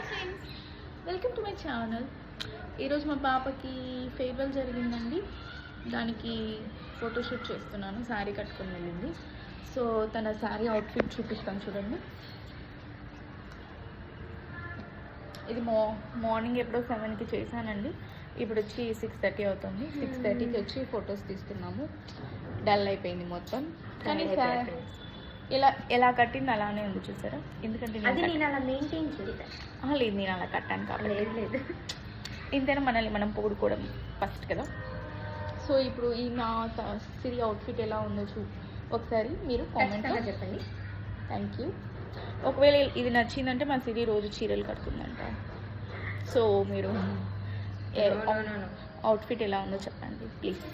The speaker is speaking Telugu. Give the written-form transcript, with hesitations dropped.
Friends, welcome to my channel. ఈరోజు మా పాపకి ఫేర్వెల్ జరిగిందండి. దానికి ఫోటోషూట్ చేస్తున్నాను. శారీ కట్టుకొని వెళ్ళింది. సో తన శారీ అవుట్ఫిట్ చూపిస్తాను చూడండి. ఇది మార్నింగ్ ఎప్పుడో 7కి చేశానండి. ఇప్పుడు వచ్చి 6:30 అవుతుంది. 6:30కి వచ్చి ఫొటోస్ తీస్తున్నాము. డల్ అయిపోయింది మొత్తం. కానీ ఎలా కట్టింది అలానే ఉంది చూసారా. ఎందుకంటే నేను అలా మెయింటైన్ చేస్తాను. లేదు, నేను అలా కట్టాను కాబట్టి లేదు. ఇంతైనా మనల్ని మనం పొగుడుకోవడం ఫస్ట్ కదా. సో ఇప్పుడు ఈ నా సిరి అవుట్ఫిట్ ఎలా ఉందో ఒకసారి మీరు కామెంట్లో చెప్పండి. Thank you. ఒకవేళ ఇది నచ్చిందంటే మా సిరి రోజు చీరలు కడుతుందంట. సో మీరు అవుట్ఫిట్ ఎలా ఉందో చెప్పండి ప్లీజ్.